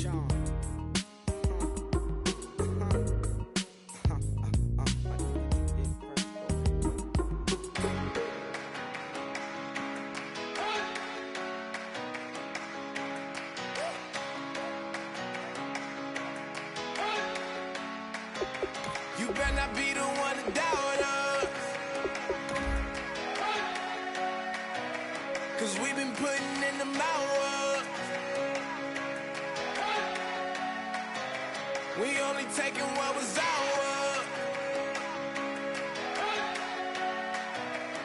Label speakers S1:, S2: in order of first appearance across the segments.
S1: You better not be the one to doubt us, 'cause we've been putting in the hours. We only taking what was ours.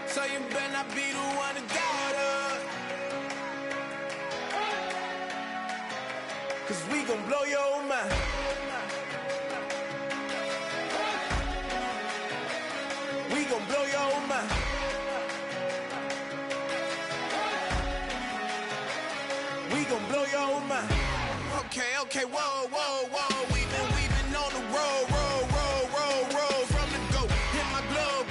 S1: So you better not be the one to doubt us, 'cause we gon' blow your mind. We gon' blow your mind. We gon' blow your mind. Okay, whoa, whoa, whoa. We've been on the road, from the go. Hit my blow.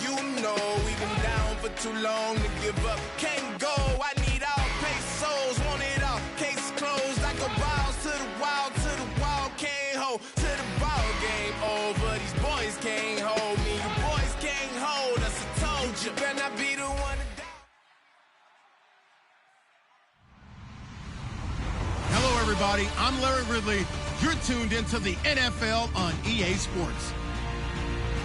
S1: You know we've been down for too long to give up. Can't go. I need all pesos, want it all. Case closed. I go balls to the wall, can't hold. To the ball game over. These boys can't hold me. You boys can't hold us. I told you. Better not be the one to doubt.
S2: Hello, everybody. I'm Larry Ridley. You're tuned into the NFL on EA Sports.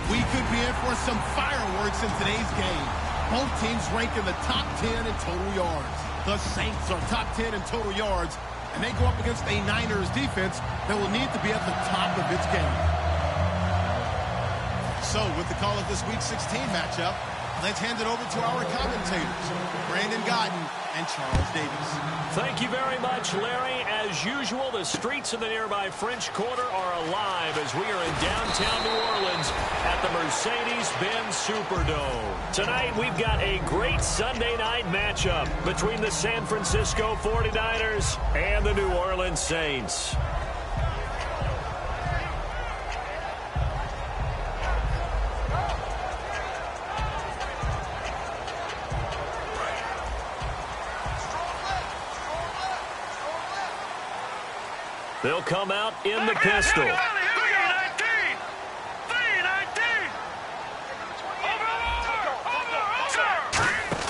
S2: We could be in for some fireworks in today's game. Both teams rank in the top 10 in total yards. The Saints are top 10 in total yards, and they go up against a Niners defense that will need to be at the top of its game. So, with the call of this Week 16 matchup, let's hand it over to our commentators, Brandon Godden and Charles Davis.
S3: Thank you very much, Larry. As usual, the streets of the nearby French Quarter are alive as we are in downtown New Orleans at the Mercedes-Benz Superdome. Tonight, we've got a great Sunday night matchup between the San Francisco 49ers and the New Orleans Saints. They'll come out in the pistol.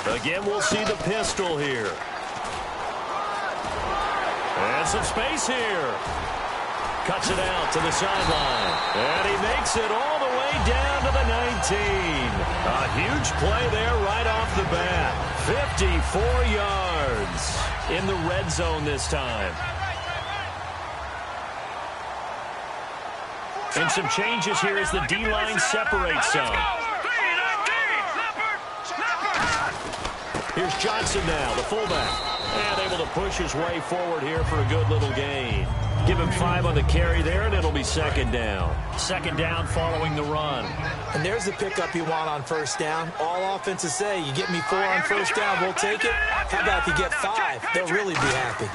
S3: Again, we'll see the pistol here. And some space here. Cuts it out to the sideline. And he makes it all the way down to the 19. A huge play there right off the bat. 54 yards in the red zone this time. And some changes here as the D-line separates some. Here's Johnson now, the fullback. And able to push his way forward here for a good little gain. Give him 5 on the carry there, and it'll be second down. Second down following the run.
S4: And there's the pickup you want on first down. All offenses say, you get me 4 on first down, we'll take it. How about if you get 5? They'll really be happy.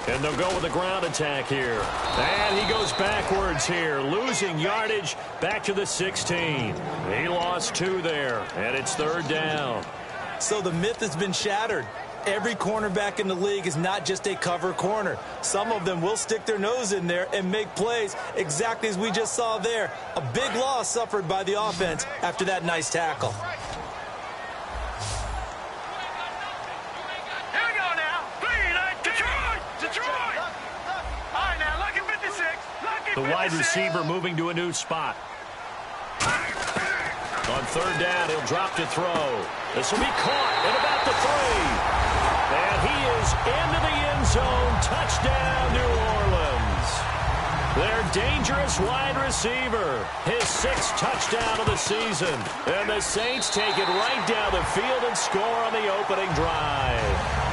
S3: And they'll go with the ground attack here. And he goes backwards here, losing yardage back to the 16. He lost 2 there, and it's third down.
S4: So the myth has been shattered. Every cornerback in the league is not just a cover corner. Some of them will stick their nose in there and make plays exactly as we just saw there. A big loss suffered by the offense after that nice tackle.
S3: The wide receiver moving to a new spot. On third down, he'll drop to throw. This will be caught at about the 3. And he is into the end zone. Touchdown, New Orleans. Their dangerous wide receiver. His 6th touchdown of the season. And the Saints take it right down the field and score on the opening drive.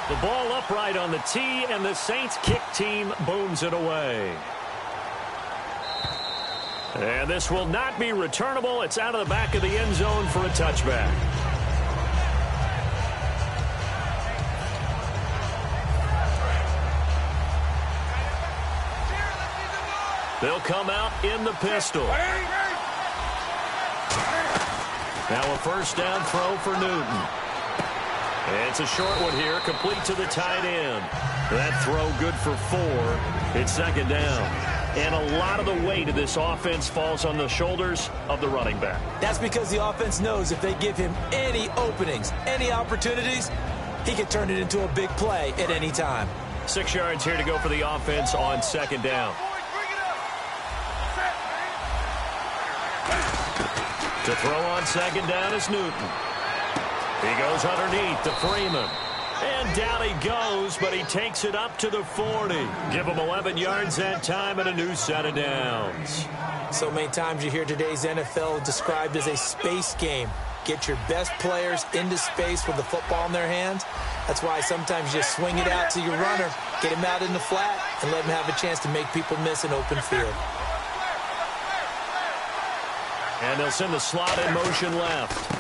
S3: The ball upright on the tee, and the Saints kick team booms it away. And this will not be returnable. It's out of the back of the end zone for a touchback. They'll come out in the pistol. Now a first down throw for Newton. And it's a short one here, complete to the tight end. That throw good for 4. It's second down. And a lot of the weight of this offense falls on the shoulders of the running back.
S4: That's because the offense knows if they give him any openings, any opportunities, he can turn it into a big play at any time.
S3: 6 yards here to go for the offense on second down. To throw on second down is Newton. He goes underneath to Freeman. And down he goes, but he takes it up to the 40. Give him 11 yards that time and a new set of downs.
S4: So many times you hear today's NFL described as a space game. Get your best players into space with the football in their hands. That's why sometimes you just swing it out to your runner, get him out in the flat, and let him have a chance to make people miss an open field.
S3: And they'll send the slot in motion left.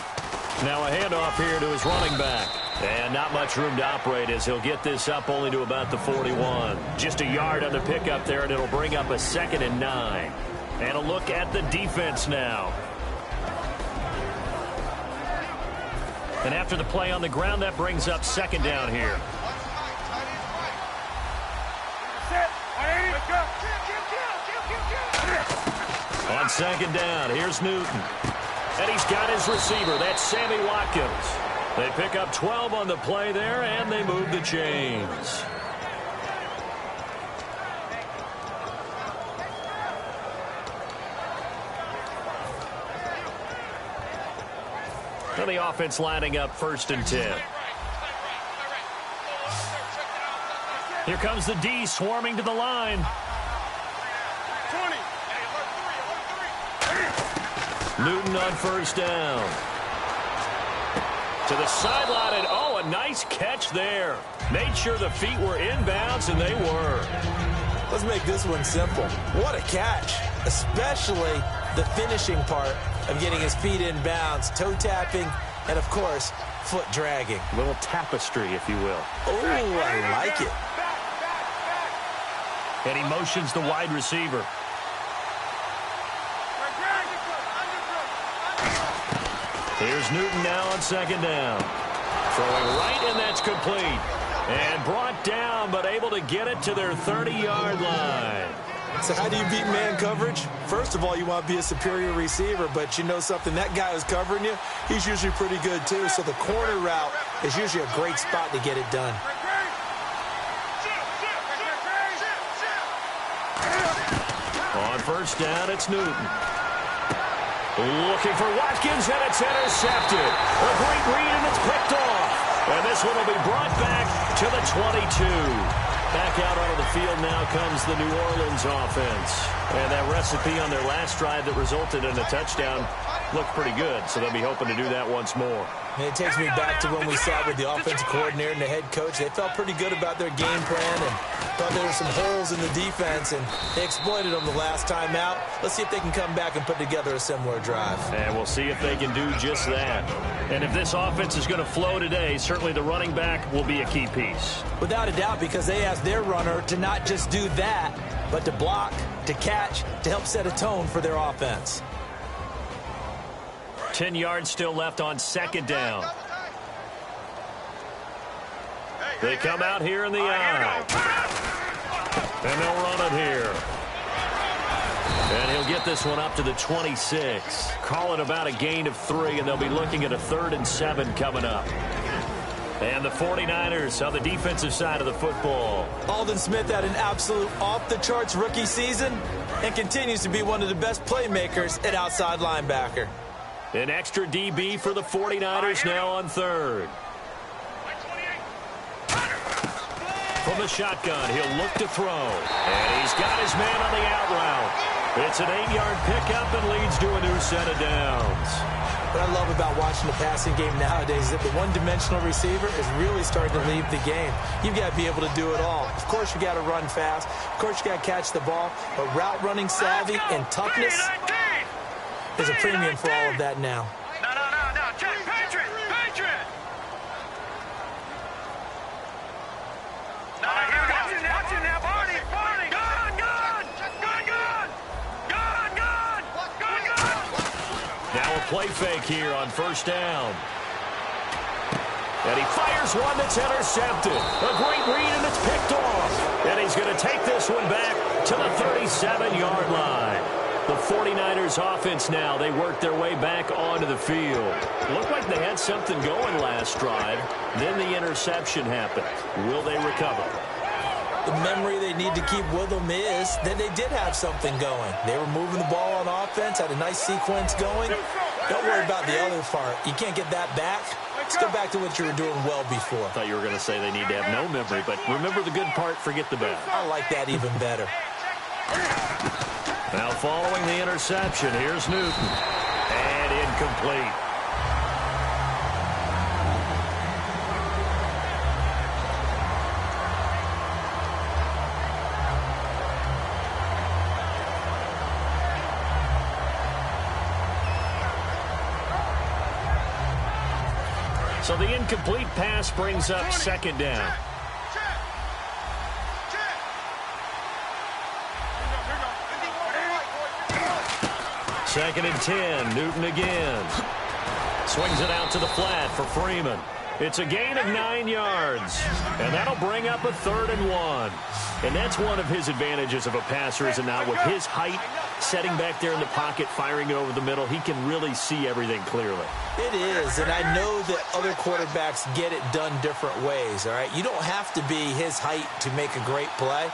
S3: Now a handoff here to his running back. And not much room to operate as he'll get this up only to about the 41. Just a yard on the pickup there, and it'll bring up a 2nd and 9. And a look at the defense now. And after the play on the ground, that brings up second down here. On second down, here's Newton. And he's got his receiver. That's Sammy Watkins. They pick up 12 on the play there, and they move the chains. And the offense lining up 1st and 10. Here comes the D swarming to the line. Newton on first down. To the sideline, and oh, a nice catch there. Made sure the feet were inbounds, and they were.
S4: Let's make this one simple. What a catch, especially the finishing part of getting his feet in bounds, toe tapping, and, of course, foot dragging.
S3: A little tapestry, if you will.
S4: Oh, I like it.
S3: And he motions the wide receiver. Here's Newton now on second down. Throwing right, and that's complete. And brought down, but able to get it to their 30-yard line.
S4: So how do you beat man coverage? First of all, you want to be a superior receiver, but you know something, that guy who's covering you, he's usually pretty good too. So the corner route is usually a great spot to get it done.
S3: On first down, it's Newton. Looking for Watkins, and it's intercepted. A great read, and it's picked off. And this one will be brought back to the 22. Back out onto the field now comes the New Orleans offense. And that recipe on their last drive that resulted in a touchdown looked pretty good, so they'll be hoping to do that once more.
S4: And it takes me back to when we sat with the offensive coordinator and the head coach. They felt pretty good about their game plan and thought there were some holes in the defense, and they exploited them the last time out. Let's see if they can come back and put together a similar drive.
S3: And we'll see if they can do just that. And if this offense is going to flow today, certainly the running back will be a key piece.
S4: Without a doubt, because they asked their runner to not just do that, but to block, to catch, to help set a tone for their offense.
S3: 10 yards still left on second down. They come out here in the eye. And they'll run it here. And he'll get this one up to the 26. Call it about a gain of 3, and they'll be looking at a 3rd and 7 coming up. And the 49ers on the defensive side of the football.
S4: Aldon Smith had an absolute off-the-charts rookie season and continues to be one of the best playmakers at outside linebacker.
S3: An extra DB for the 49ers now on 3rd. From the shotgun, he'll look to throw. And he's got his man on the out route. It's an 8-yard pickup and leads to a new set of downs.
S4: What I love about watching the passing game nowadays is that the one-dimensional receiver is really starting to leave the game. You've got to be able to do it all. Of course, you got to run fast. Of course, you got to catch the ball. But route running savvy and toughness, there's a premium for all of that now.
S1: No. Check, Patriot. Watch it now, Barney. Gone.
S3: Now Now a play fake here on first down. And he fires one that's intercepted. A great read, and it's picked off. And he's going to take this one back to the 37-yard line. The 49ers offense now, they work their way back onto the field. Looked like they had something going last drive. Then the interception happened. Will they recover?
S4: The memory they need to keep with them is that they did have something going. They were moving the ball on offense, had a nice sequence going. Don't worry about the other part. You can't get that back. Let's go back to what you were doing well before.
S3: I thought you were going to say they need to have no memory, but remember the good part, forget the bad.
S4: I like that even better.
S3: Now following the interception, here's Newton. And incomplete. So the incomplete pass brings up second down. Second and 10, Newton again. Swings it out to the flat for Freeman. It's a gain of 9 yards, and that'll bring up a 3rd and 1. And that's one of his advantages of a passer, is it not? With his height, setting back there in the pocket, firing it over the middle, he can really see everything clearly.
S4: It is, and I know that other quarterbacks get it done different ways, all right? You don't have to be his height to make a great play,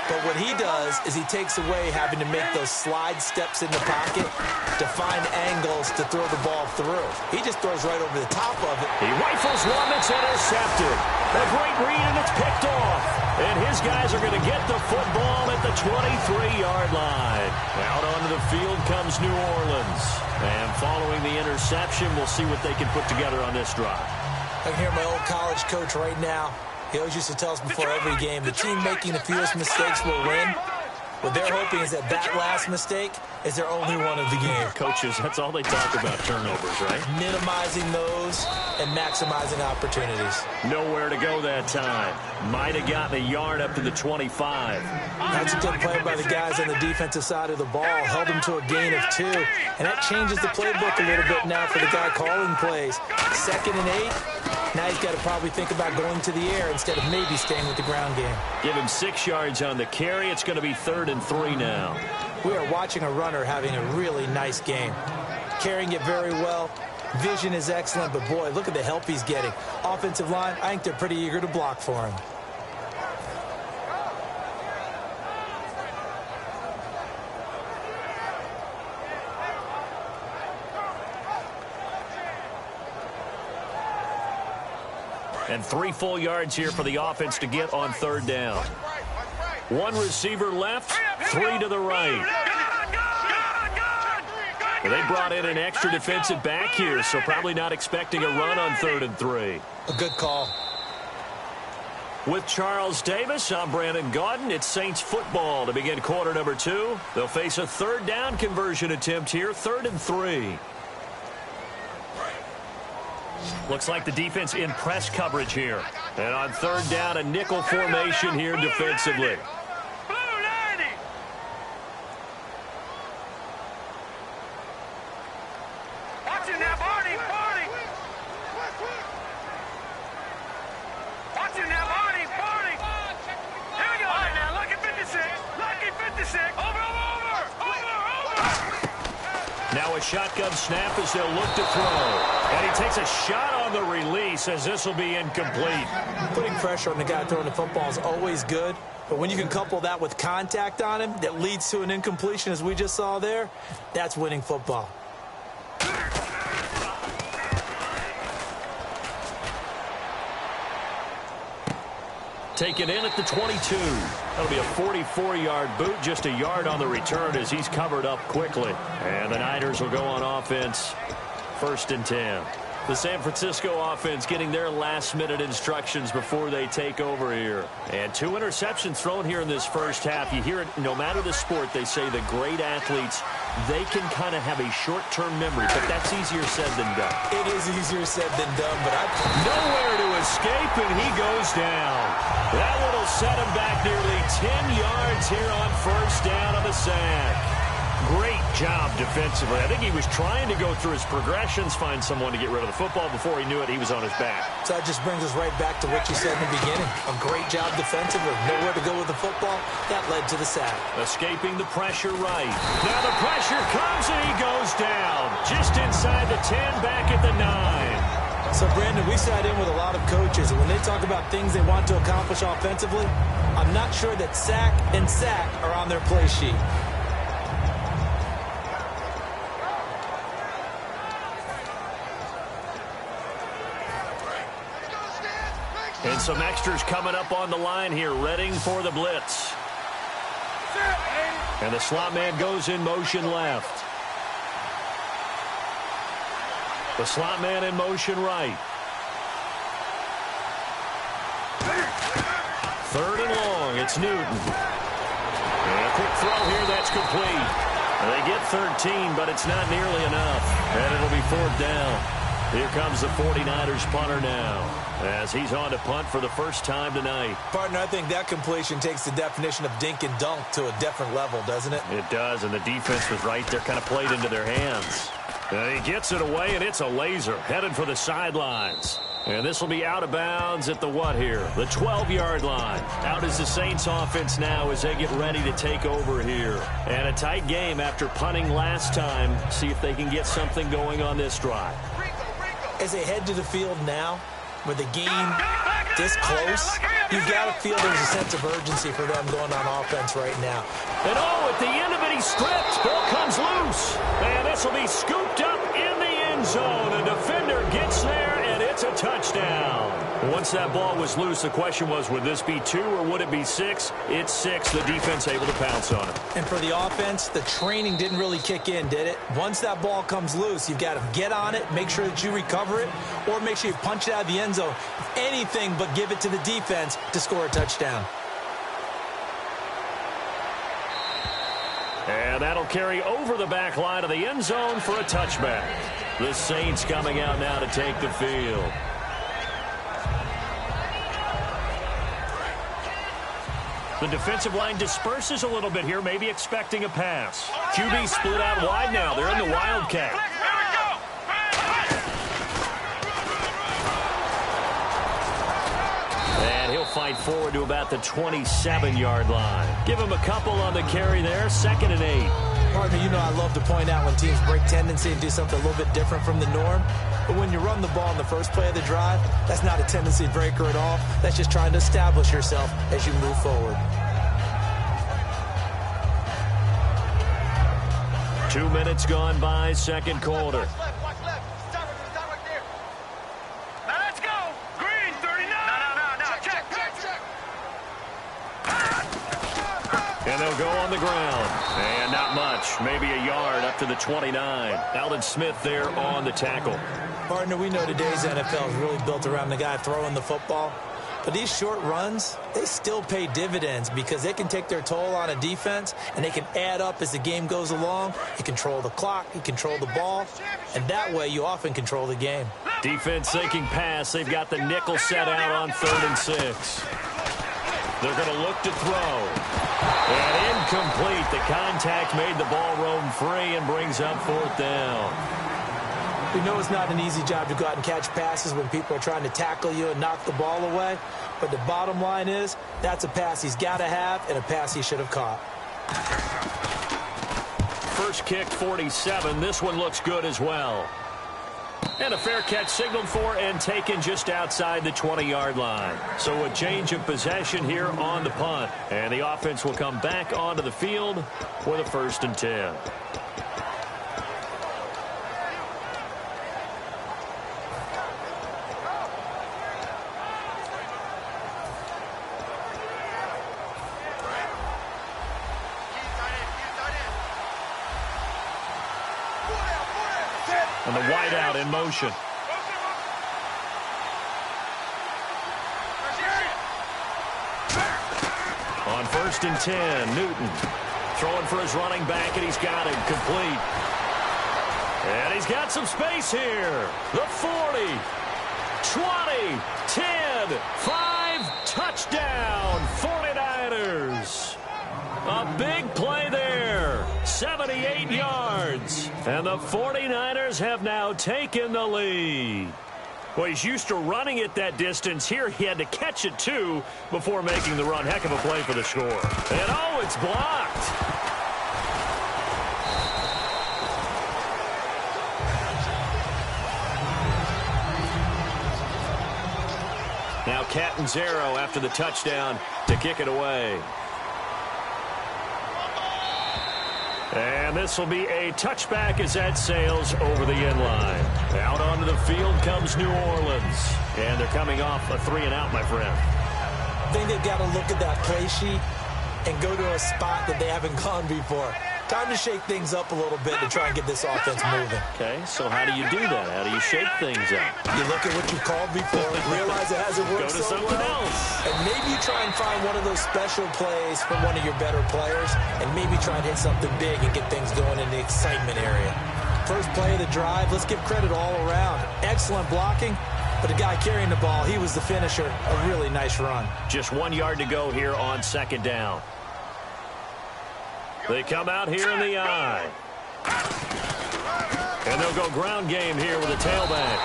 S4: but what he does is he takes away having to make those slide steps in the pocket to find angles to throw the ball through. He just throws right over the top of it.
S3: He rifles one that's intercepted. A great read, and it's picked off. And his guys are going to get the football at the 23-yard line. Out onto the field comes New Orleans. And following the interception, we'll see what they can put together on this drive.
S4: I can hear my old college coach right now. He always used to tell us before every game, the team making the fewest mistakes will win. What they're hoping is that last mistake is their only one of the game.
S3: Coaches, that's all they talk about, turnovers, right?
S4: Minimizing those and maximizing opportunities.
S3: Nowhere to go that time. Might have gotten a yard up to the 25.
S4: That's a good play by the guys on the defensive side of the ball. Held them to a gain of 2. And that changes the playbook a little bit now for the guy calling plays. 2nd and 8. Now he's got to probably think about going to the air instead of maybe staying with the ground game.
S3: Give him 6 yards on the carry. It's going to be 3rd and 3 now.
S4: We are watching a runner having a really nice game. Carrying it very well. Vision is excellent, but boy, look at the help he's getting. Offensive line, I think they're pretty eager to block for him.
S3: And 3 full yards here for the offense to get on 3rd down. 1 receiver left, 3 to the right. Well, they brought in an extra defensive back here, so probably not expecting a run on 3rd and 3.
S4: A good call.
S3: With Charles Davis, I'm Brandon Gaudin. It's Saints football to begin quarter number 2. They'll face a 3rd down conversion attempt here, 3rd and 3. Looks like the defense in press coverage here. And on 3rd down, a nickel formation here defensively. Now a shotgun snap as they'll look to throw. And he takes a shot on the release as this will be incomplete.
S4: Putting pressure on the guy throwing the football is always good. But when you can couple that with contact on him that leads to an incompletion, as we just saw there, that's winning football.
S3: Taken in at the 22. That'll be a 44-yard boot, just a yard on the return as he's covered up quickly. And the Niners will go on offense, 1st and 10. The San Francisco offense getting their last-minute instructions before they take over here. And 2 interceptions thrown here in this first half. You hear it, no matter the sport, they say the great athletes, they can kind of have a short-term memory, but that's easier said than done.
S4: It is easier said than done, but
S3: nowhere to escape, and he goes down. That one will set him back nearly 10 yards here on 1st down on the sack. Great job defensively. I think he was trying to go through his progressions, find someone to get rid of the football. Before he knew it, he was on his back.
S4: So that just brings us right back to what you said in the beginning. A great job defensively. Nowhere to go with the football. That led to the sack. Escaping the pressure right.
S3: Now the pressure comes and he goes down. Just inside the 10, back at the 9.
S4: So, Brandon, we sat in with a lot of coaches, and when they talk about things they want to accomplish offensively, I'm not sure that sack and sack are on their play sheet.
S3: And some extras coming up on the line here, readying for the blitz. And the slot man goes in motion left. The slot man in motion right. Third and long, it's Newton. And a quick throw here, that's complete. They get 13, but it's not nearly enough. And it'll be fourth down. Here comes the 49ers punter now, as he's on to punt for the first time tonight.
S4: Partner, I think that completion takes the definition of dink and dunk to a different level, doesn't it?
S3: It does, and the defense was right there, kind of played into their hands. And he gets it away, and it's a laser, headed for the sidelines. And this will be out of bounds at the what here? The 12-yard line. Out is the Saints offense now as they get ready to take over here. And a tight game after punting last time. See if they can get something going on this drive.
S4: As they head to the field now, with the game this close, you've got to feel there's a sense of urgency for them going on offense right now.
S3: And at the end of it, he's stripped. Ball comes loose. And this will be scooped up in the end zone. A defender gets there, and it's a touchdown. Once that ball was loose, the question was, would this be 2 or would it be 6? It's 6. The defense able to pounce on it.
S4: And for the offense, the training didn't really kick in, did it? Once that ball comes loose, you've got to get on it, make sure that you recover it, or make sure you punch it out of the end zone. Anything but give it to the defense to score a touchdown.
S3: And that'll carry over the back line of the end zone for a touchback. The Saints coming out now to take the field. The defensive line disperses a little bit here, maybe expecting a pass. QB split out wide now. They're in the Wildcat. And he'll fight forward to about the 27-yard line. Give him a couple on the carry there, 2nd and 8.
S4: Partner, you know I love to point out when teams break tendency and do something a little bit different from the norm. But when you run the ball in the first play of the drive, that's not a tendency breaker at all. That's just trying to establish yourself as you move forward.
S3: 2 minutes gone by, second quarter. And they'll go on the ground. And not much. Maybe a yard up to the 29. Alden Smith there on the tackle.
S4: Partner, we know today's NFL is really built around the guy throwing the football. But these short runs, they still pay dividends because they can take their toll on a defense, and they can add up as the game goes along. You control the clock, you control the ball, and that way you often control the game.
S3: Defense sinking pass. They've got the nickel set out on 3rd and 6. They're going to look to throw. And incomplete. The contact made the ball roam free and brings up 4th down.
S4: We know it's not an easy job to go out and catch passes when people are trying to tackle you and knock the ball away. But the bottom line is, that's a pass he's got to have and a pass he should have caught.
S3: First kick, 47. This one looks good as well. And a fair catch signaled for and taken just outside the 20-yard line. So a change of possession here on the punt. And the offense will come back onto the field for the 1st and 10. And the wideout in motion. On 1st and 10, Newton throwing for his running back, and he's got him complete. And he's got some space here. The 40, 20, 10, 5, touchdown, 49ers. A big play there. 78 yards. And the 49ers have now taken the lead. Well, he's used to running it that distance. Here he had to catch it, too, before making the run. Heck of a play for the score. And, oh, it's blocked. Now Catanzaro after the touchdown to kick it away. And this will be a touchback as that sails over the end line. Out onto the field comes New Orleans. And they're coming off a 3-and-out, my friend.
S4: I think they've got to look at that play sheet and go to a spot that they haven't gone before. Time to shake things up a little bit to try and get this offense moving.
S3: Okay, so how do you do that? How do you shake things up?
S4: You look at what you called before, realize it hasn't worked so well. Go to something else. And maybe you try and find one of those special plays from one of your better players, and maybe try and hit something big and get things going in the excitement area. First play of the drive, let's give credit all around. Excellent blocking, but the guy carrying the ball, he was the finisher. A really nice run.
S3: Just 1 yard to go here on second down. They come out here in the eye. And they'll go ground game here with a tailback.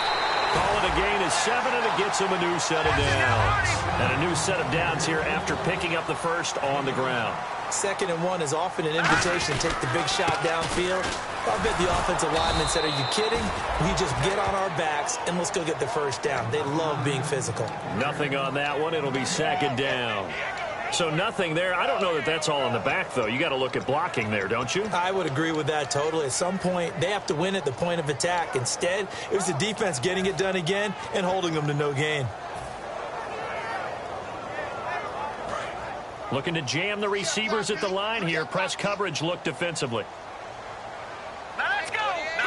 S3: Call it a gain of 7, and it gets them a new set of downs. And a new set of downs here after picking up the first on the ground.
S4: 2nd and 1 is often an invitation to take the big shot downfield. I bet the offensive lineman said, are you kidding? We just get on our backs, and let's go get the first down. They love being physical.
S3: Nothing on that one. It'll be 2nd down. So nothing there. I don't know that that's all in the back, though. You got to look at blocking there, don't you?
S4: I would agree with that totally. At some point, they have to win at the point of attack. Instead, it was the defense getting it done again and holding them to no gain.
S3: Looking to jam the receivers at the line here. Press coverage look defensively.
S5: Now let's go. No.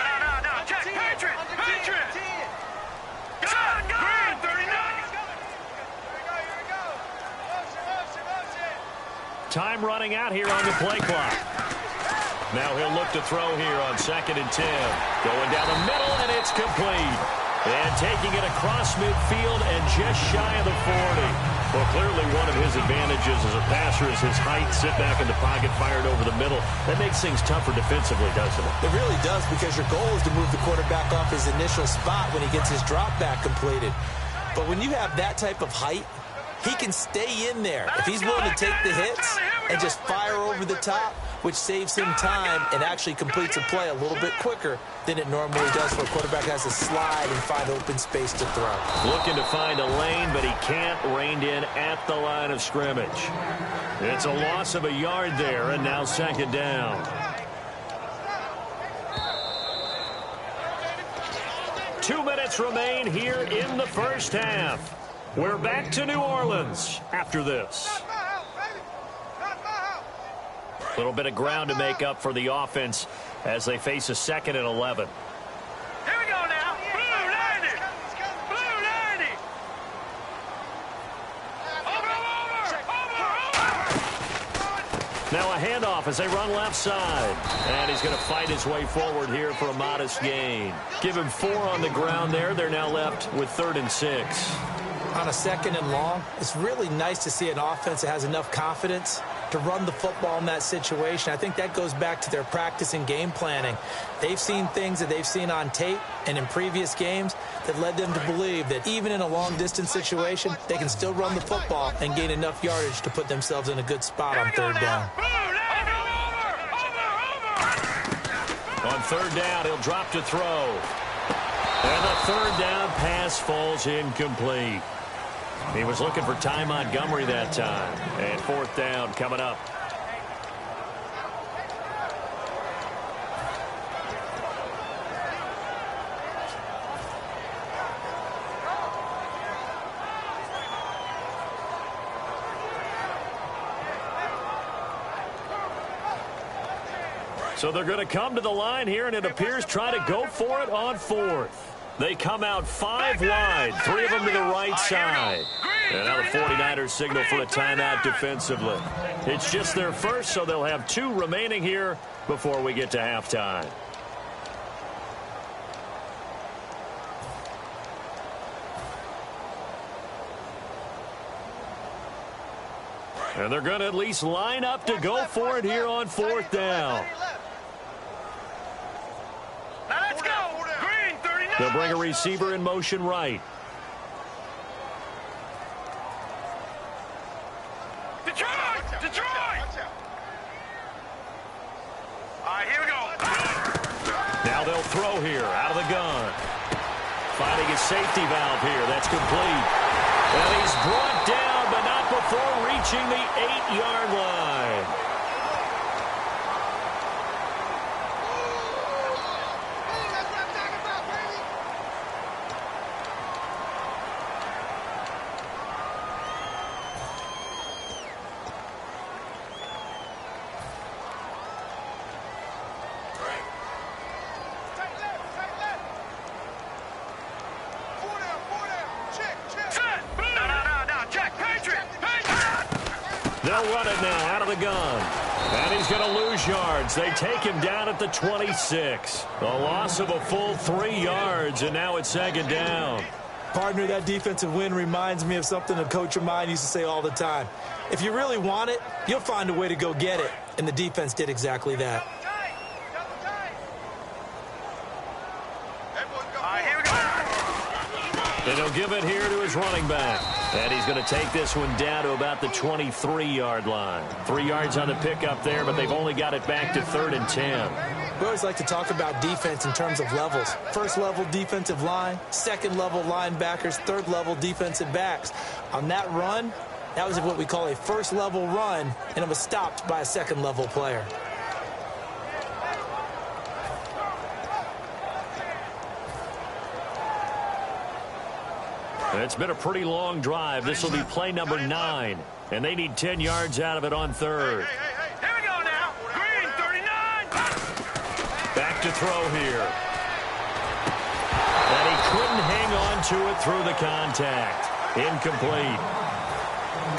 S5: Check. Patriot. Green, 39.
S3: Time running out here on the play clock. Now he'll look to throw here on 2nd and 10. Going down the middle, and it's complete. And taking it across midfield and just shy of the 40. Well, clearly one of his advantages as a passer is his height. Sit back in the pocket, fired over the middle. That makes things tougher defensively, doesn't it?
S4: It really does, because your goal is to move the quarterback off his initial spot when he gets his drop back completed. But when you have that type of height, he can stay in there if he's willing to take the hits and just fire over the top, which saves him time and actually completes a play a little bit quicker than it normally does for a quarterback that has to slide and find open space to throw.
S3: Looking to find a lane, but he can't. Reined in at the line of scrimmage. It's a loss of a yard there, and now 2nd down. Two minutes remain here in the first half. We're back to New Orleans after this. A little bit of ground to make up for the offense as they face a 2nd and 11.
S5: Here we go now. Blue 90. Blue 90. Over.
S3: Now a handoff as they run left side. And he's going to fight his way forward here for a modest gain. Give him 4 on the ground there. They're now left with 3rd and 6.
S4: On a 2nd and long, it's really nice to see an offense that has enough confidence to run the football in that situation. I think that goes back to their practice and game planning. They've seen things that they've seen on tape and in previous games that led them to believe that even in a long-distance situation, they can still run the football and gain enough yardage to put themselves in a good spot on 3rd down.
S3: On 3rd down, he'll drop to throw. And the 3rd down pass falls incomplete. He was looking for Ty Montgomery that time. And 4th down coming up. So they're going to come to the line here, and it appears try to go for it on 4th. They come out 5 wide, 3 of them to the right side. And now the 49ers signal for a timeout defensively. It's just their first, so they'll have 2 remaining here before we get to halftime. And they're going to at least line up to go for it here on 4th down. They'll bring a receiver in motion right.
S5: Detroit! Detroit! All right, here we go.
S3: Now they'll throw here out of the gun. Finding his safety valve here. That's complete. And he's brought down, but not before reaching the 8-yard line. They'll run it now out of the gun. And he's going to lose yards. They take him down at the 26. A loss of a full 3 yards, and now it's second down.
S4: Partner, that defensive win reminds me of something a coach of mine used to say all the time. If you really want it, you'll find a way to go get it. And the defense did exactly that.
S3: And he'll give it here to his running back. And he's going to take this one down to about the 23-yard line. 3 yards on the pickup there, but they've only got it back to 3rd and 10.
S4: We always like to talk about defense in terms of levels. First-level defensive line, second-level linebackers, third-level defensive backs. On that run, that was what we call a first-level run, and it was stopped by a second-level player.
S3: It's been a pretty long drive. This will be play number 9, and they need 10 yards out of it on 3rd.
S5: Here we go now. Green, 39.
S3: Back to throw here. And he couldn't hang on to it through the contact. Incomplete.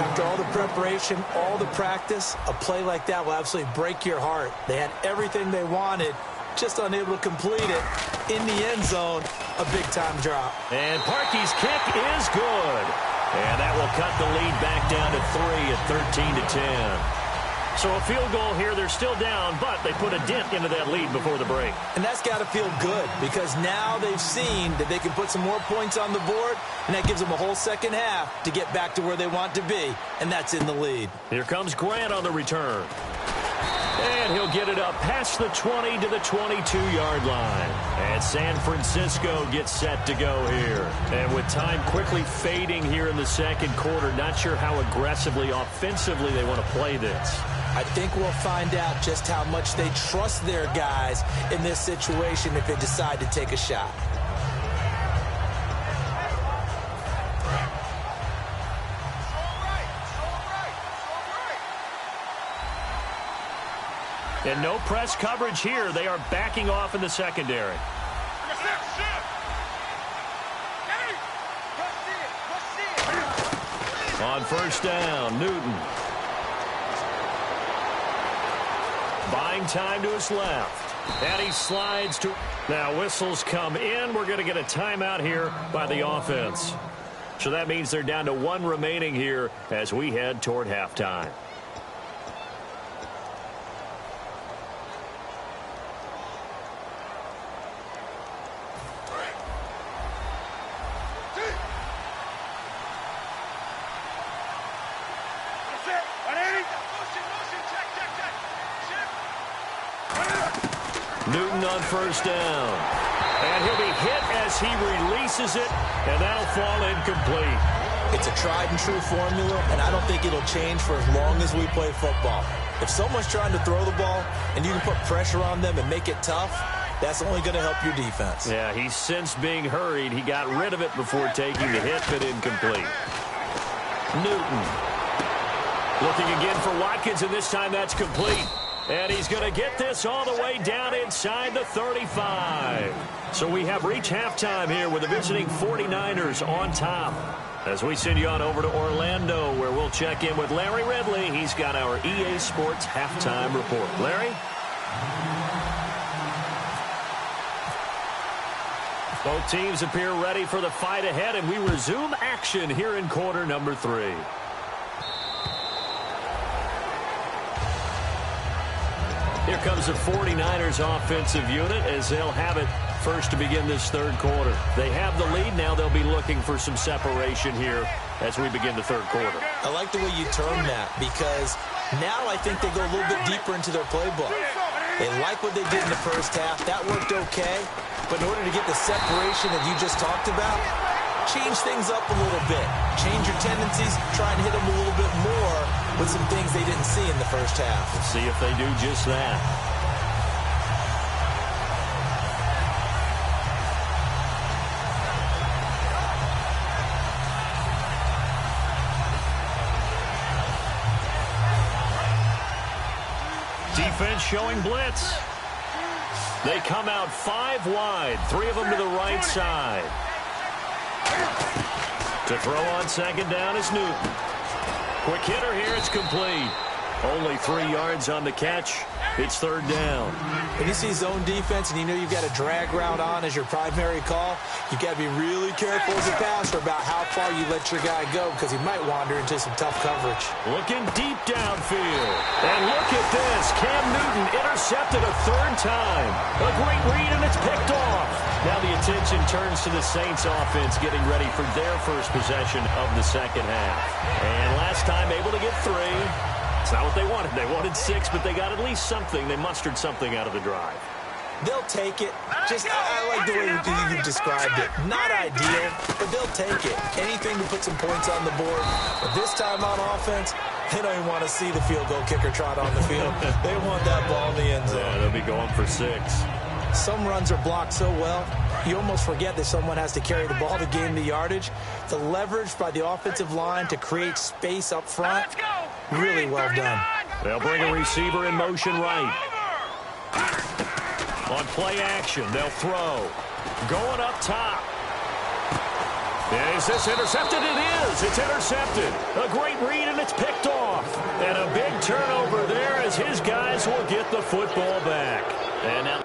S4: After all the preparation, all the practice, a play like that will absolutely break your heart. They had everything they wanted, just unable to complete it. In the end zone, a big-time drop.
S3: And Parkey's kick is good. And that will cut the lead back down to 3 at 13-10. So a field goal here. They're still down, but they put a dent into that lead before the break.
S4: And that's got to feel good because now they've seen that they can put some more points on the board, and that gives them a whole second half to get back to where they want to be, and that's in the lead.
S3: Here comes Grant on the return. And he'll get it up past the 20 to the 22-yard line. And San Francisco gets set to go here. And with time quickly fading here in the second quarter, not sure how aggressively, offensively they want to play this.
S4: I think we'll find out just how much they trust their guys in this situation if they decide to take a shot.
S3: And no press coverage here. They are backing off in the secondary. On first down, Newton. Buying time to his left. And he slides to... Now whistles come in. We're going to get a timeout here by the offense. So that means they're down to 1 remaining here as we head toward halftime. Newton on first down. And he'll be hit as he releases it, and that'll fall incomplete.
S4: It's a tried-and-true formula, and I don't think it'll change for as long as we play football. If someone's trying to throw the ball and you can put pressure on them and make it tough, that's only going to help your defense.
S3: Yeah, he's since being hurried. He got rid of it before taking the hit, but incomplete. Newton. Looking again for Watkins, and this time that's complete. And he's going to get this all the way down inside the 35. So we have reached halftime here with the visiting 49ers on top. As we send you on over to Orlando, where we'll check in with Larry Ridley. He's got our EA Sports halftime report. Larry? Both teams appear ready for the fight ahead, and we resume action here in quarter number 3. Here comes the 49ers offensive unit as they'll have it first to begin this third quarter. They have the lead. Now they'll be looking for some separation here as we begin the third quarter.
S4: I like the way you term that, because now I think they go a little bit deeper into their playbook. They like what they did in the first half. That worked okay. But in order to get the separation that you just talked about, change things up a little bit. Change your tendencies. Try and hit them a little bit more with some things they didn't see in the first half.
S3: Let's see if they do just that. Defense showing blitz. They come out 5 wide, 3 of them to the right side. To throw on second down is Newton. Quick hitter here, it's complete. Only 3 yards on the catch. It's third down.
S4: When you see zone defense and you know you've got a drag route on as your primary call, you've got to be really careful as a passer about how far you let your guy go, because he might wander into some tough coverage.
S3: Looking deep downfield. And look at this. Cam Newton intercepted a third time. A great read, and it's picked off. Now the attention turns to the Saints offense getting ready for their first possession of the second half. And last time able to get 3. It's not what they wanted. They wanted 6, but they got at least something. They mustered something out of the drive.
S4: They'll take it. I like the way you described it. Not ideal, but they'll take it. Anything to put some points on the board. But this time on offense, they don't even want to see the field goal kicker trot on the field. They want that ball in the end zone.
S3: Yeah, they'll be going for 6.
S4: Some runs are blocked so well, you almost forget that someone has to carry the ball to gain the yardage. The leverage by the offensive line to create space up front, really well done.
S3: They'll bring a receiver in motion right. On play action, they'll throw. Going up top. Is this intercepted? It is. It's intercepted. A great read, and it's picked off. And a big turnover there as his guys will get the football back. And now...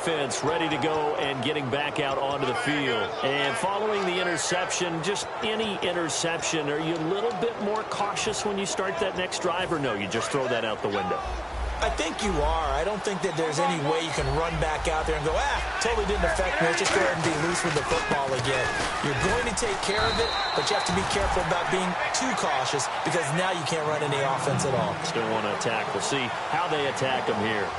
S3: offense ready to go and getting back out onto the field. And following the interception, just any interception, are you a little bit more cautious when you start that next drive, or no, you just throw that out the window?
S4: I think you are. I don't think that there's any way you can run back out there and go, totally didn't affect me. Let's just go ahead and be loose with the football again. You're going to take care of it, but you have to be careful about being too cautious, because now you can't run any offense at all.
S3: Still want to attack. We'll see how they attack them here.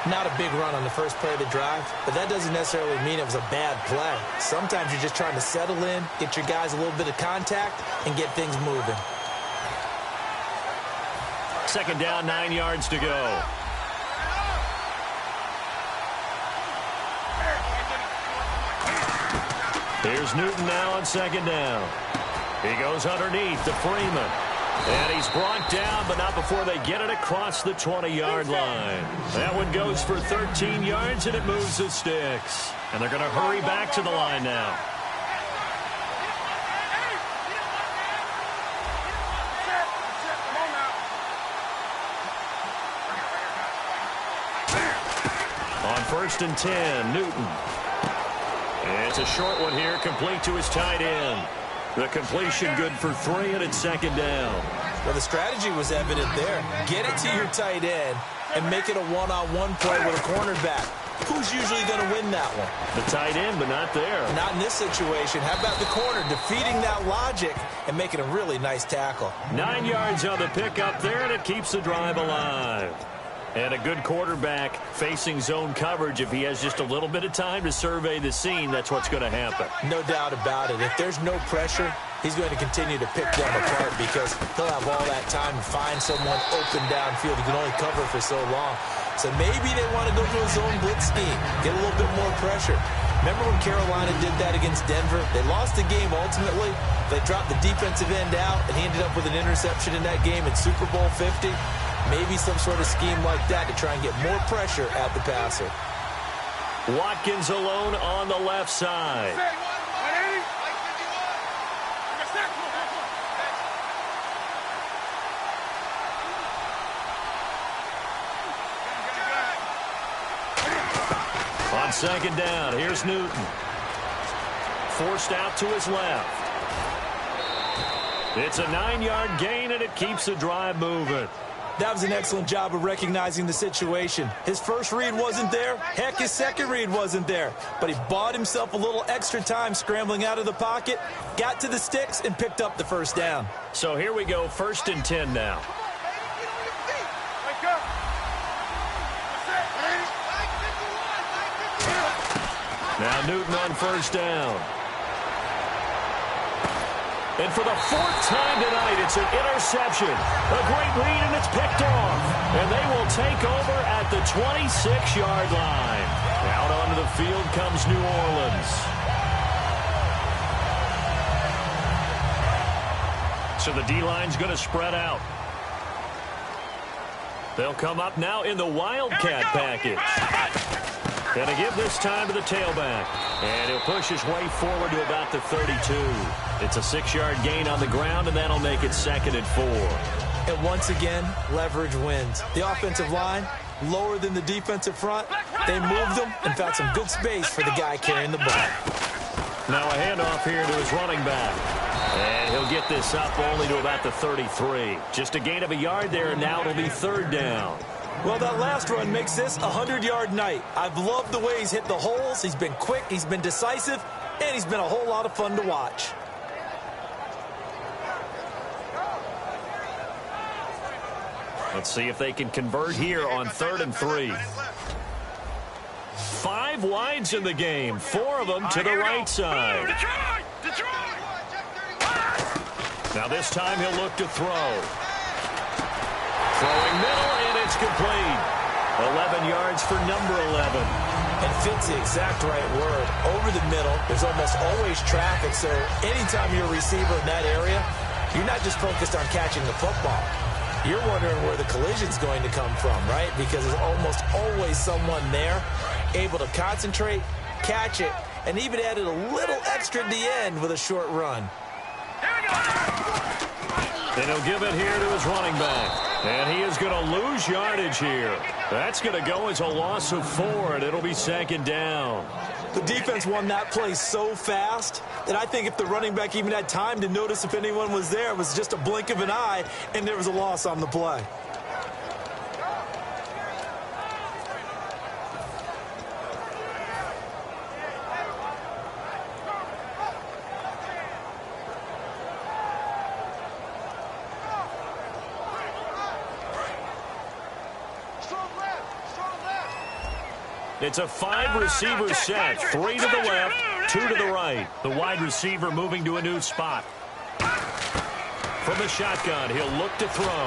S4: Not a big run on the first play of the drive, but that doesn't necessarily mean it was a bad play. Sometimes you're just trying to settle in, get your guys a little bit of contact, and get things moving.
S3: Second down, 9 yards to go. Here's Newton now on second down. He goes underneath to Freeman. And he's brought down, but not before they get it across the 20-yard line. That one goes for 13 yards, and it moves the sticks. And they're going to hurry back to the line now. On 1st and 10, Newton. And it's a short one here, complete to his tight end. The completion good for 3, and it's second down.
S4: Well, the strategy was evident there. Get it to your tight end and make it a one-on-one play with a cornerback. Who's usually going to win that one?
S3: The tight end, but not there.
S4: Not in this situation. How about the corner defeating that logic and making a really nice tackle?
S3: 9 yards on the pickup there, and it keeps the drive alive. And a good quarterback facing zone coverage. If he has just a little bit of time to survey the scene, that's what's going to happen.
S4: No doubt about it. If there's no pressure, he's going to continue to pick them apart, because he'll have all that time to find someone open downfield. He can only cover for so long. So maybe they want to go to a zone blitz scheme, get a little bit more pressure. Remember when Carolina did that against Denver? They lost the game ultimately. They dropped the defensive end out, and he ended up with an interception in that game in Super Bowl 50. Maybe some sort of scheme like that to try and get more pressure at the passer.
S3: Watkins alone on the left side. On second down, here's Newton. Forced out to his left. It's a 9-yard gain, and it keeps the drive moving.
S4: That was an excellent job of recognizing the situation. His first read wasn't there. Heck, his second read wasn't there. But he bought himself a little extra time scrambling out of the pocket, got to the sticks, and picked up the first down.
S3: So here we go, 1st and 10 now. Now Newton on 1st down. And for the 4th time tonight, it's an interception. A great lead, and it's picked off. And they will take over at the 26-yard line. Out onto the field comes New Orleans. So the D-line's going to spread out. They'll come up now in the Wildcat package. Going to give this time to the tailback. And he'll push his way forward to about the 32. It's a 6-yard gain on the ground, and that'll make it 2nd and 4.
S4: And once again, leverage wins. The offensive line, lower than the defensive front. They moved them and found some good space for the guy carrying the ball.
S3: Now a handoff here to his running back. And he'll get this up only to about the 33. Just a gain of a yard there, and now it'll be 3rd down.
S4: Well, that last run makes this a 100-yard night. I've loved the way he's hit the holes. He's been quick, he's been decisive, and he's been a whole lot of fun to watch.
S3: Let's see if they can convert here on 3rd and 3. 5 wides in the game, 4 of them to the right side. Now this time he'll look to throw. Throwing middle, and it's complete. 11 yards for number 11.
S4: And fits the exact right word. Over the middle, there's almost always traffic, so anytime you're a receiver in that area, you're not just focused on catching the football. You're wondering where the collision's going to come from, right? Because there's almost always someone there able to concentrate, catch it, and even added a little extra at the end with a short run.
S3: And he'll give it here to his running back. And he is going to lose yardage here. That's going to go as a loss of 4, and it'll be 2nd down.
S4: The defense won that play so fast that I think if the running back even had time to notice if anyone was there, it was just a blink of an eye, and there was a loss on the play.
S3: It's a 5-receiver set. 3 to the left, 2 to the right. The wide receiver moving to a new spot. From the shotgun, he'll look to throw.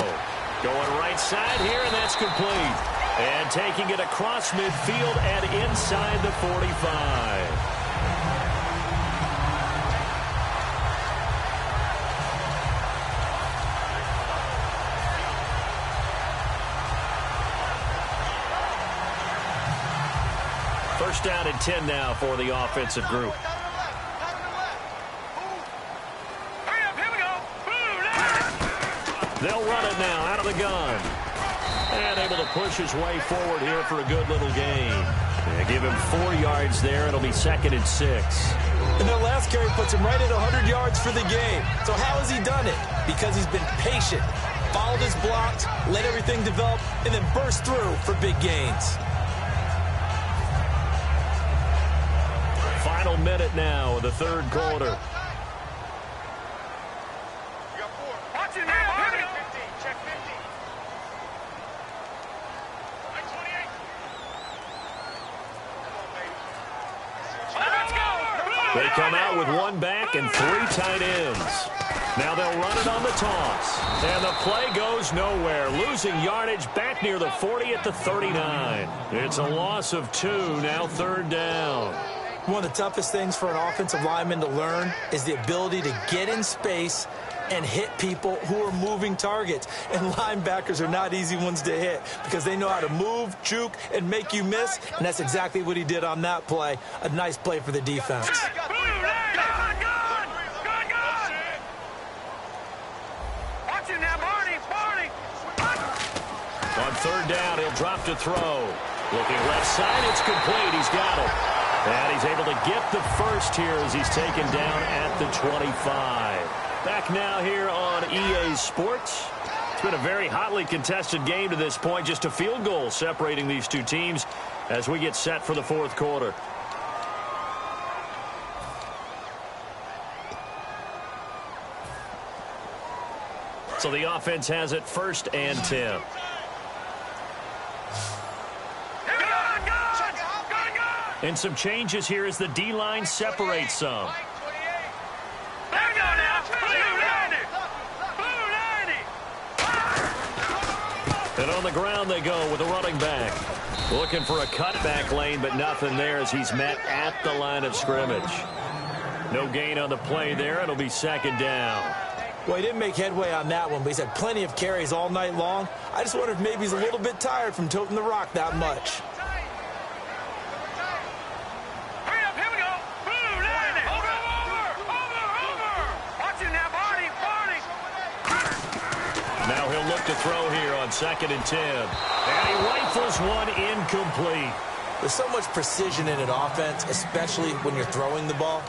S3: Going right side here, and that's complete. And taking it across midfield and inside the 45. First down and 10 now for the offensive group. They'll run it now out of the gun. And able to push his way forward here for a good little gain. They give him 4 yards there. It'll be 2nd and 6.
S4: And their last carry puts him right at 100 yards for the game. So how has he done it? Because he's been patient, followed his blocks, let everything develop, and then burst through for big gains.
S3: Final minute now of the 3rd quarter.
S5: Watch it now, Marty. Check 50. Let's go.
S3: They come out with 1 back and 3 tight ends. Now they'll run it on the toss. And the play goes nowhere. Losing yardage back near the 40 at the 39. It's a loss of 2, now 3rd down.
S4: One of the toughest things for an offensive lineman to learn is the ability to get in space and hit people who are moving targets. And linebackers are not easy ones to hit because they know how to move, juke, and make you miss. And that's exactly what he did on that play. A nice play for the defense.
S5: Watch it now, Marty.
S3: On 3rd down, he'll drop to throw. Looking left side, it's complete. He's got it. And he's able to get the first here as he's taken down at the 25. Back now here on EA Sports. It's been a very hotly contested game to this point. Just a field goal separating these two teams as we get set for the fourth quarter. So the offense has it 1st and 10. And some changes here as the D-line separates some. And on the ground they go with a running back. Looking for a cutback lane, but nothing there as he's met at the line of scrimmage. No gain on the play there. It'll be 2nd down.
S4: Well, he didn't make headway on that one, but he's had plenty of carries all night long. I just wonder if maybe he's a little bit tired from toting the rock that much.
S3: Now he'll look to throw here on 2nd and 10. And he rifles one incomplete.
S4: There's so much precision in an offense, especially when you're throwing the ball.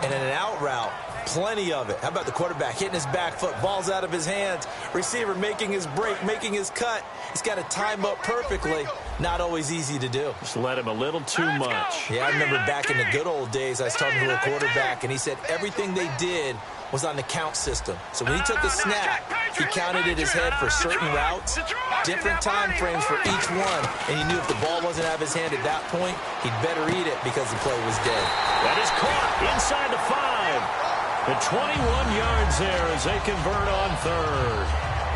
S4: And in an out route, plenty of it. How about the quarterback hitting his back foot, ball's out of his hands, receiver making his break, making his cut. He's got to time up perfectly. Not always easy to do.
S3: Just let him a little too much.
S4: Yeah, I remember back in the good old days, I was talking to a quarterback, and he said everything they did was on the count system. So when he took a snap, he counted in his head for certain routes, different time frames for each one, and he knew if the ball wasn't out of his hand at that point, he'd better eat it because the play was dead.
S3: That is caught inside the 5. The 21 yards there as they convert on 3rd.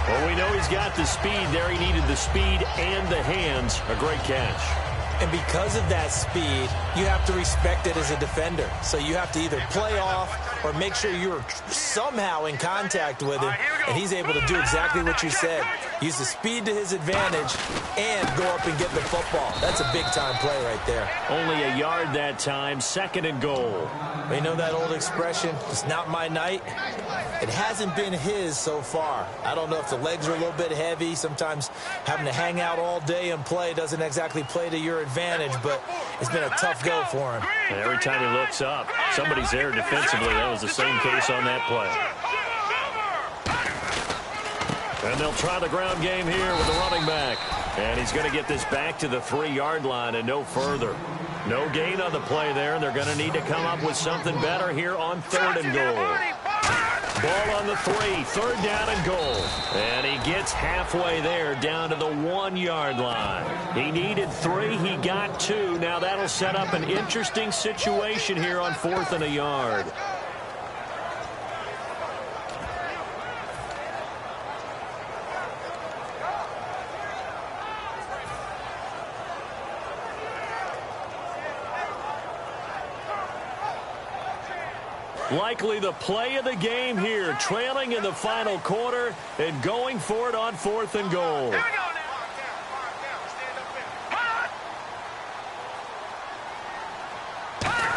S3: Well, we know he's got the speed there. He needed the speed and the hands. A great catch.
S4: And because of that speed, you have to respect it as a defender. So you have to either play off or make sure you're somehow in contact with him, and he's able to do exactly what you said. Use the speed to his advantage and go up and get the football. That's a big-time play right there.
S3: Only a yard that time, 2nd and goal.
S4: You know that old expression, it's not my night? It hasn't been his so far. I don't know if the legs are a little bit heavy. Sometimes having to hang out all day and play doesn't exactly play to your advantage, but it's been a tough go for him.
S3: And every time he looks up, somebody's there defensively. That was the same case on that play. And they'll try the ground game here with the running back. And he's going to get this back to the 3-yard line and no further. No gain on the play there, and they're going to need to come up with something better here on 3rd and goal. Ball on the 3, 3rd down and goal. And he gets halfway there down to the 1-yard line. He needed 3, he got 2. Now that'll set up an interesting situation here on 4th and a yard. Likely the play of the game here, trailing in the final quarter and going for it on 4th and goal.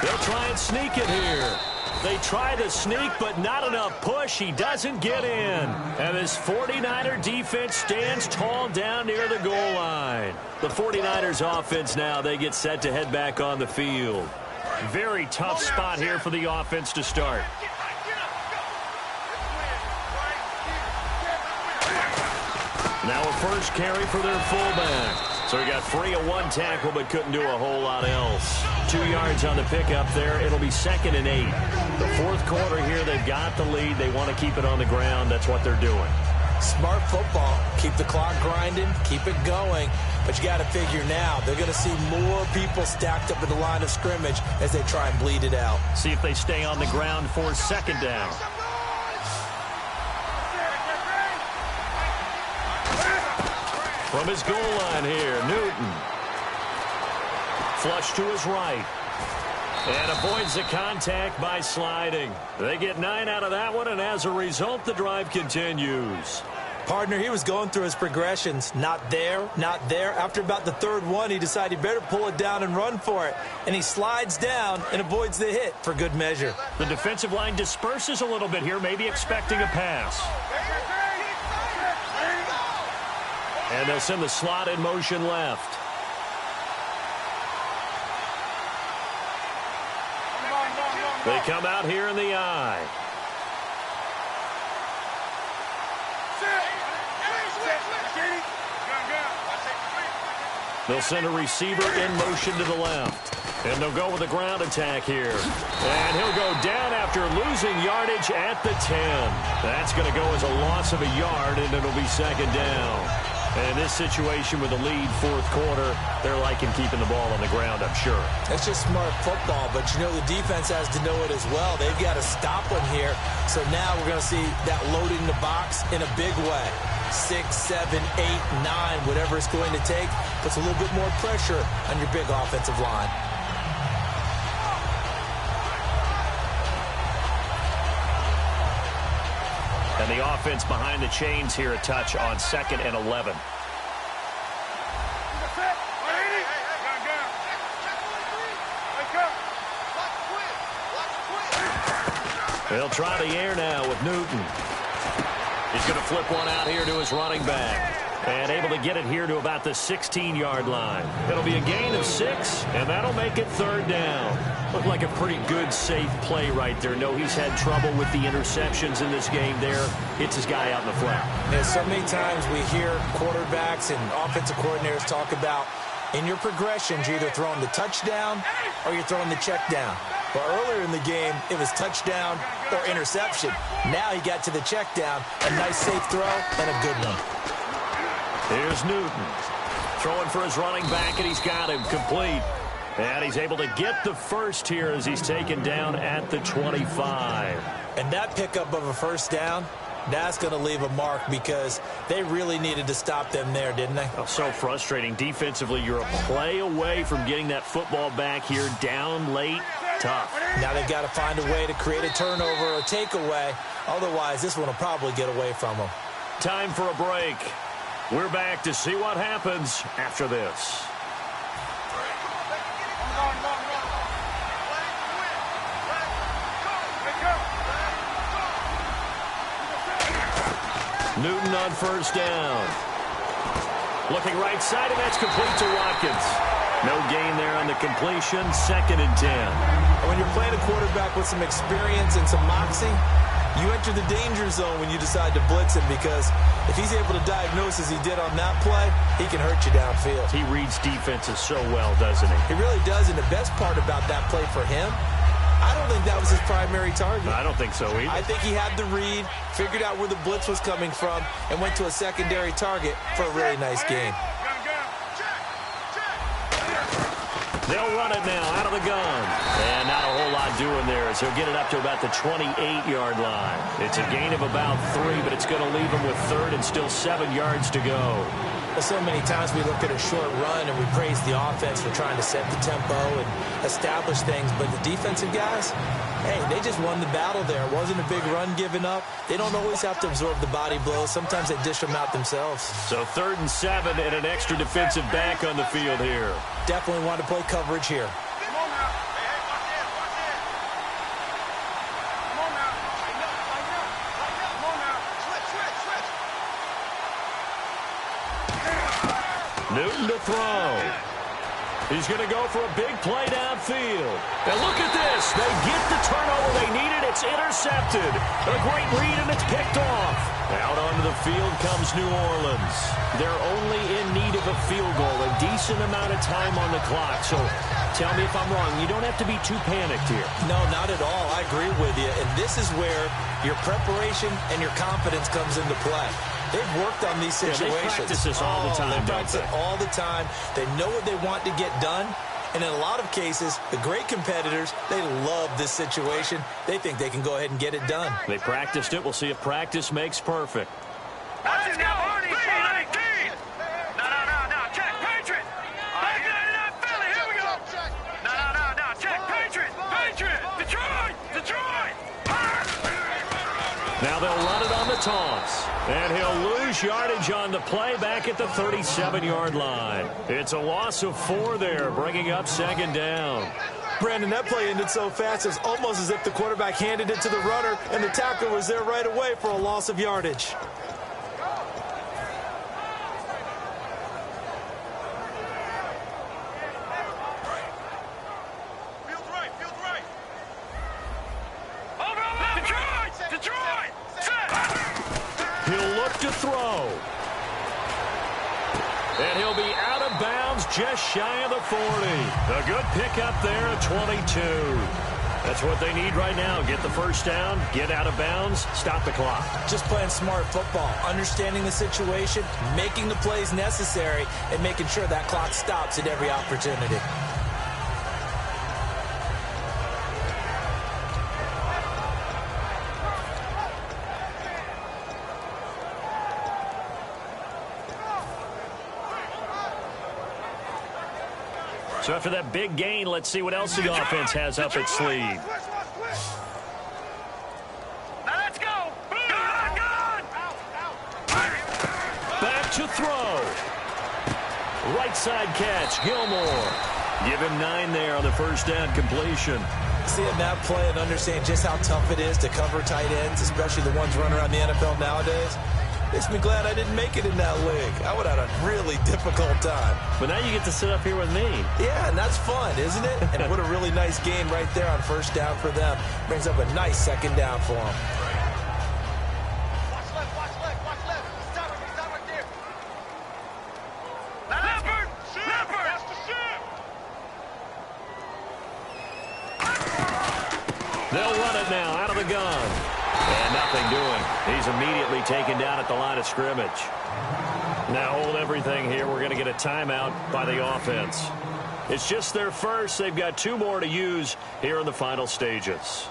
S3: They'll try and sneak it here. They try the sneak, but not enough push. He doesn't get in. And this 49er defense stands tall down near the goal line. The 49ers offense now, they get set to head back on the field. Very tough spot here for the offense to start. Now a first carry for their fullback. So he got free of 1 tackle but couldn't do a whole lot else. 2 yards on the pickup there. It'll be 2nd and 8. The 4th quarter here, they've got the lead. They want to keep it on the ground. That's what they're doing.
S4: Smart football. Keep the clock grinding. Keep it going. But you got to figure now, they're going to see more people stacked up at the line of scrimmage as they try and bleed it out.
S3: See if they stay on the ground for 2nd down. From his goal line here, Newton. Flush to his right. And avoids the contact by sliding. They get 9 out of that one, and as a result, the drive continues.
S4: Partner, he was going through his progressions. Not there, not there. After about the 3rd one, he decided he better pull it down and run for it. And he slides down and avoids the hit for good measure.
S3: The defensive line disperses a little bit here, maybe expecting a pass. And they'll send the slot in motion left. They come out here in the I. They'll send a receiver in motion to the left. And they'll go with a ground attack here. And he'll go down after losing yardage at the 10. That's going to go as a loss of a yard, and it'll be second down. And this situation with the lead fourth quarter, they're liking keeping the ball on the ground, I'm sure.
S4: It's just smart football, but you know the defense has to know it as well. They've got to stop them here. So now we're going to see that loading the box in a big way. 6, 7, 8, 9, whatever it's going to take, puts a little bit more pressure on your big offensive line.
S3: And the offense behind the chains here, a touch on 2nd and 11. They'll try the air now with Newton. He's going to flip one out here to his running back. And able to get it here to about the 16-yard line. It'll be a gain of 6, and that'll make it third down. Looked like a pretty good, safe play right there. No, he's had trouble with the interceptions in this game there. Hits his guy out in the flat.
S4: Yeah, so many times we hear quarterbacks and offensive coordinators talk about in your progressions, you're either throwing the touchdown or you're throwing the check down. But earlier in the game, it was touchdown or interception. Now he got to the check down, a nice safe throw and a good one.
S3: Here's Newton throwing for his running back, and he's got him complete. And he's able to get the first here as he's taken down at the 25.
S4: And that pickup of a first down, that's going to leave a mark because they really needed to stop them there, didn't they?
S3: Oh, so frustrating. Defensively, you're a play away from getting that football back here down late. Tough.
S4: Now they've got to find a way to create a turnover or takeaway. Otherwise, this one will probably get away from them.
S3: Time for a break. We're back to see what happens after this. Newton on first down. Looking right side, and that's complete to Watkins. No gain there on the completion. 2nd and 10.
S4: When you're playing a quarterback with some experience and some moxie, you enter the danger zone when you decide to blitz him, because if he's able to diagnose as he did on that play, he can hurt you downfield.
S3: He reads defenses so well, doesn't he?
S4: He really does, and the best part about that play for him, I don't think that was his primary target.
S3: I don't think so either.
S4: I think he had the read, figured out where the blitz was coming from, and went to a secondary target for a really nice gain.
S3: They'll run it now out of the gun. And not a whole lot doing there as he'll get it up to about the 28-yard line. It's a gain of about 3, but it's going to leave him with 3rd and still 7 yards to go.
S4: Well, so many times we look at a short run and we praise the offense for trying to set the tempo and establish things, but the defensive guys, hey, they just won the battle there. It wasn't a big run given up. They don't always have to absorb the body blows. Sometimes they dish them out themselves.
S3: So 3rd and 7 and an extra defensive back on the field here.
S4: Definitely want to play coverage here. Newton to throw. He's going to go for a big play downfield. And look at this. They get the turnover they needed. It's intercepted. A great read, and it's picked off. Out onto the field comes New Orleans. They're only in need of a field goal, a decent amount of time on the clock. So tell me if I'm wrong. You don't have to be too panicked here. No, not at all. I agree with you. And this is where your preparation and your confidence comes into play. They've worked on these situations.
S3: They practice this all the time.
S4: They practice it all the time. They know what they want to get done. And in a lot of cases, the great competitors, they love this situation. They think they can go ahead and get it done.
S3: They practiced it. We'll see if practice makes perfect.
S5: Let's go, Arnie. No. Check, Patriot. No, Philly. Here we go. No. Check, Patriot. Detroit.
S3: Now they'll run it on the taunts. And he'll lose yardage on the play back at the 37-yard line. It's a loss of 4 there, bringing up 2nd down.
S4: Brandon, that play ended so fast, it's almost as if the quarterback handed it to the runner, and the tackler was there right away for a loss of yardage.
S3: he'll be out of bounds just shy of the 40. A good pickup there at 22. That's what they need right now. Get the first down, get out of bounds, stop the clock.
S4: Just playing smart football, understanding the situation, making the plays necessary, and making sure that clock stops at every opportunity.
S3: So after that big gain, let's see what else the offense has up its sleeve.
S5: Now let's go. Good.
S3: Back to throw. Right side catch, Gilmore. Give him 9 there on the first down completion.
S4: Seeing that play and understanding just how tough it is to cover tight ends, especially the ones running around the NFL nowadays, makes me glad I didn't make it in that league. I would have had a really difficult time.
S3: But now you get to sit up here with me.
S4: Yeah, and that's fun, isn't it? And what a really nice gain right there on first down for them. Brings up a nice second down for them.
S5: Watch left. Stop right there. Leopard. That's the ship.
S3: They'll run it now out of the gun. And nothing doing. He's immediately taken down at the line of scrimmage. Now hold everything here. We're going to get a timeout by the offense. It's just their first. They've got 2 more to use here in the final stages.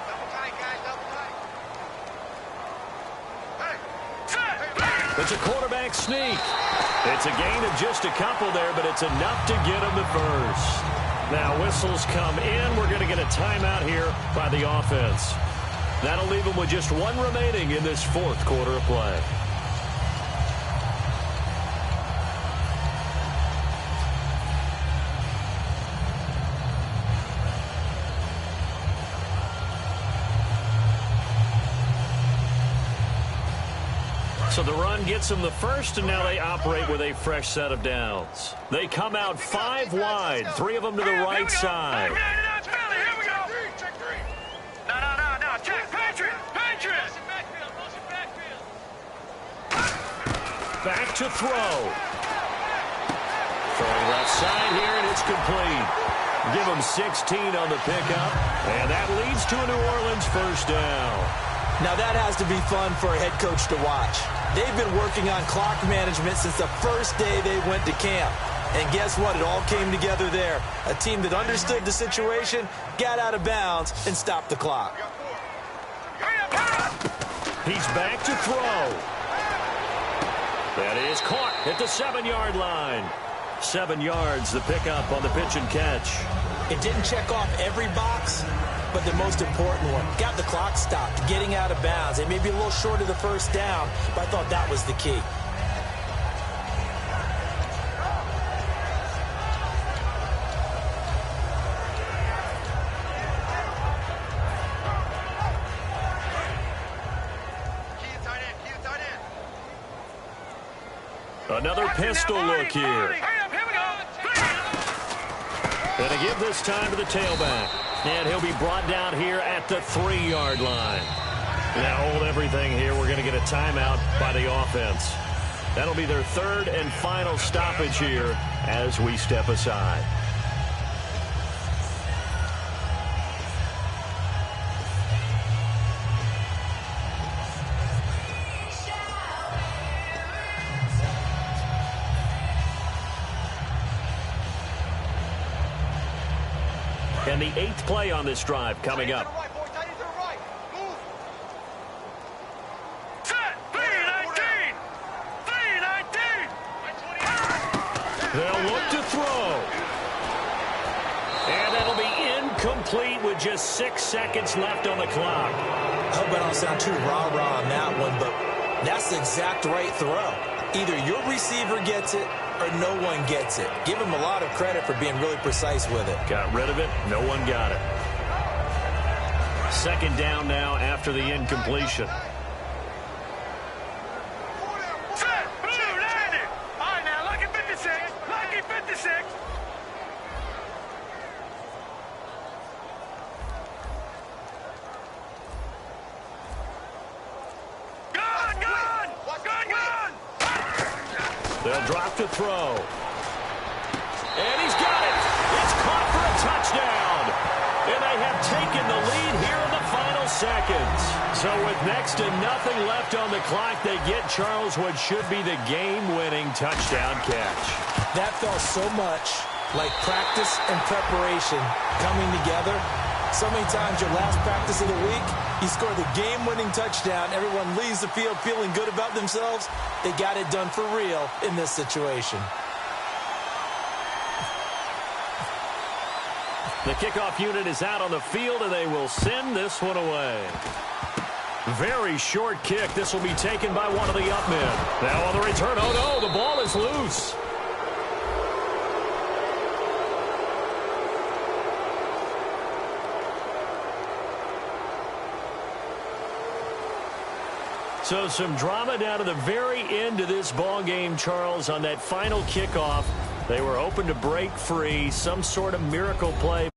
S5: Double tight, guys. Double tight.
S3: It's a quarterback sneak. It's a gain of just a couple there, but it's enough to get him the first. Now whistles come in. We're going to get a timeout here by the offense. That'll leave them with just 1 remaining in this 4th quarter of play. So the run gets them the first, and now they operate with a fresh set of downs. They come out 5 wide, 3 of them to the right side.
S5: Here we go. Check 3. No. Check. Patriot.
S3: Back to throw. Throwing left side here, and it's complete. Give them 16 on the pickup, and that leads to a New Orleans first down.
S4: Now that has to be fun for a head coach to watch. They've been working on clock management since the first day they went to camp. And guess what? It all came together there. A team that understood the situation, got out of bounds, and stopped the clock.
S3: He's back to throw. That is caught at the 7-yard line. 7 yards, the pickup on the pitch and catch.
S4: It didn't check off every box, but the most important one, got the clock stopped, getting out of bounds. They may be a little short of the first down, but I thought that was the key.
S3: Another pistol look here. Gonna give this time to the tailback. And he'll be brought down here at the 3-yard line. Now hold everything here. We're going to get a timeout by the offense. That'll be their 3rd and final stoppage here as we step aside. And the 8th play on this drive coming up. They'll look to throw. And that'll be incomplete with just 6 seconds left on the clock.
S4: I hope I don't sound too rah-rah on that one, but that's the exact right throw. Either your receiver gets it or no one gets it. Give him a lot of credit for being really precise with it.
S3: Got rid of it. No one got it. 2nd down now after the incompletion. They'll drop to throw. And he's got it. It's caught for a touchdown. And they have taken the lead here in the final seconds. So with next to nothing left on the clock, they get Charles what should be the game-winning touchdown catch.
S4: That felt so much like practice and preparation coming together. So many times your last practice of the week, you score the game-winning touchdown. Everyone leaves the field feeling good about themselves. They got it done for real in this situation.
S3: The kickoff unit is out on the field, and they will send this one away. Very short kick. This will be taken by one of the up men. Now on the return, oh no, the ball is loose. So some drama down to the very end of this ball game, Charles, on that final kickoff. They were hoping to break free, some sort of miracle play.